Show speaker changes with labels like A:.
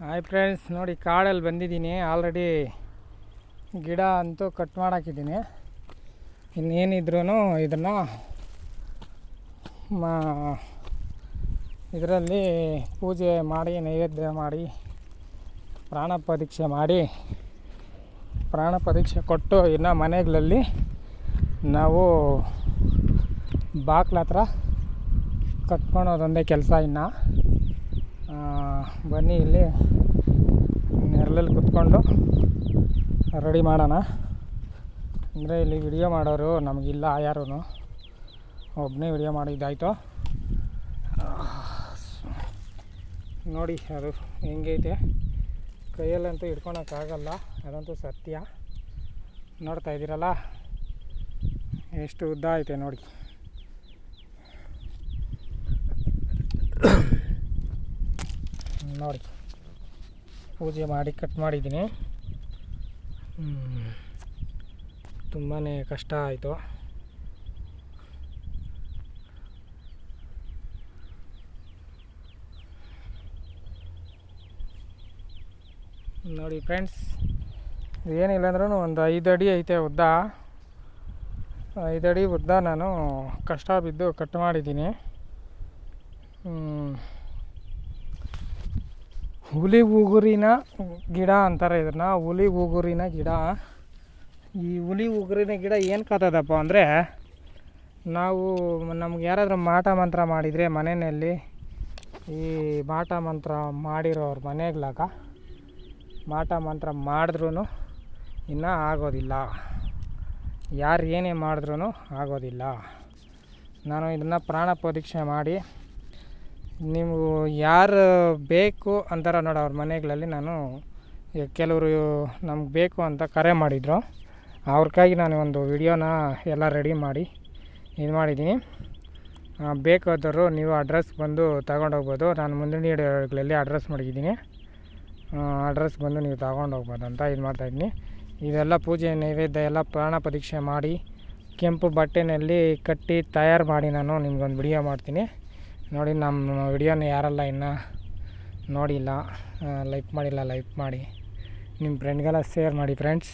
A: Hi friends, ನೋಡಿ ಕಾಡಲ್ಲಿ ಬಂದಿದ್ದೀನಿ. ಆಲ್ರೆಡಿ ಗಿಡ ಅಂತೂ ಕಟ್ ಮಾಡಾಕಿದ್ದೀನಿ. ಇನ್ನೇನಿದ್ರೂ ಇದನ್ನು ಇದರಲ್ಲಿ ಪೂಜೆ ಮಾಡಿ, ನೈವೇದ್ಯ ಮಾಡಿ, ಪ್ರಾಣ ಪರೀಕ್ಷೆ ಕೊಟ್ಟು ಇನ್ನು ಮನೆಗಳಲ್ಲಿ ನಾವು ಬಾಕ್ಲ ಹತ್ರ ಕಟ್ಕೊಳೋದೊಂದೇ ಕೆಲಸ. ಇನ್ನು ಬನ್ನಿ, ಇಲ್ಲಿ ನೆರಳಲ್ಲಿ ಕುತ್ಕೊಂಡು ರೆಡಿ ಮಾಡೋಣ. ಅಂದರೆ ಇಲ್ಲಿ ವಿಡಿಯೋ ಮಾಡೋರು ನಮಗಿಲ್ಲ, ಯಾರೂ ಒಬ್ಬನೇ ವಿಡಿಯೋ ಮಾಡಿದ್ದಾಯಿತು. ನೋಡಿ ಅದು ಹೆಂಗೈತೆ, ಕೈಯಲ್ಲಂತೂ ಹಿಡ್ಕೊಳಕ್ಕಾಗಲ್ಲ, ಅದಂತೂ ಸತ್ಯ. ನೋಡ್ತಾ ಇದ್ದೀರಲ್ಲ ಎಷ್ಟು ಉದ್ದ ಐತೆ ನೋಡಿ. ನೋಡಿ, ಪೂಜೆ ಮಾಡಿ ಕಟ್ ಮಾಡಿದ್ದೀನಿ. ತುಂಬಾ ಕಷ್ಟ ಆಯಿತು. ನೋಡಿ ಫ್ರೆಂಡ್ಸ್, ಏನಿಲ್ಲ ಅಂದ್ರೂ ಒಂದು 5 ಅಡಿ ಐತೆ ಉದ್ದ. 5 ಅಡಿ ಉದ್ದ ನಾನು ಕಷ್ಟ ಬಿದ್ದು ಕಟ್ ಮಾಡಿದ್ದೀನಿ. ಹುಲಿ ಉಗುರಿನ ಗಿಡ ಅಂತಾರೆ ಇದನ್ನು, ಹುಲಿ ಉಗುರಿನ ಗಿಡ. ಈ ಹುಲಿ ಉಗುರಿನ ಗಿಡ ಏನು ಕಾತದಪ್ಪ ಅಂದರೆ, ನಾವು ನಮ್ಗೆ ಯಾರಾದರೂ ಮಾಟ ಮಂತ್ರ ಮಾಡಿದರೆ ಮನೆಯಲ್ಲಿ, ಈ ಮಾಟ ಮಂತ್ರ ಮಾಡಿರೋರ ಮನೆಗಳಾಗ ಮಾಟ ಮಂತ್ರ ಮಾಡಿದ್ರೂ ಇನ್ನೂ ಆಗೋದಿಲ್ಲ. ಯಾರು ಏನೇ ಮಾಡಿದ್ರೂ ಆಗೋದಿಲ್ಲ. ನಾನು ಇದನ್ನು ಪ್ರಾಣ ಪರೀಕ್ಷೆ ಮಾಡಿ, ನೀವು ಯಾರು ಬೇಕು ಅಂತಾರ ನೋಡಿ ಅವ್ರ ಮನೆಗಳಲ್ಲಿ, ನಾನು ಕೆಲವರು ನಮ್ಗೆ ಬೇಕು ಅಂತ ಕರೆ ಮಾಡಿದರು. ಅವ್ರಿಗಾಗಿ ನಾನು ಒಂದು ವಿಡಿಯೋನ ಎಲ್ಲ ರೆಡಿ ಮಾಡಿ ಇದು ಮಾಡಿದ್ದೀನಿ. ಬೇಕಾದವರು ನೀವು ಅಡ್ರೆಸ್ ಬಂದು ತಗೊಂಡೋಗ್ಬೋದು. ನಾನು ಮುಂದಿನ ವಿಡಿಯೋಗಳಲ್ಲಿ ಅಡ್ರೆಸ್ ಮಾಡಿದ್ದೀನಿ, ಅಡ್ರೆಸ್ ಬಂದು ನೀವು ತಗೊಂಡೋಗ್ಬೋದು ಅಂತ ಇದು ಮಾಡ್ತಾಯಿದ್ದೀನಿ. ಇದೆಲ್ಲ ಪೂಜೆ ನೈವೇದ್ಯ ಎಲ್ಲ ಪ್ರಾಣ ಪರೀಕ್ಷೆ ಮಾಡಿ ಕೆಂಪು ಬಟ್ಟೆಯಲ್ಲಿ ಕಟ್ಟಿ ತಯಾರು ಮಾಡಿ ನಾನು ನಿಮ್ಗೊಂದು ವಿಡಿಯೋ ಮಾಡ್ತೀನಿ. ನೋಡಿ, ನಮ್ಮ ವಿಡಿಯೋನ ಯಾರೆಲ್ಲ ಇನ್ನೂ ನೋಡಿಲ್ಲ, ಲೈಕ್ ಮಾಡಿಲ್ಲ, ಲೈಕ್ ಮಾಡಿ, ನಿಮ್ಮ ಫ್ರೆಂಡ್ಗೆಲ್ಲ ಶೇರ್ ಮಾಡಿ ಫ್ರೆಂಡ್ಸ್.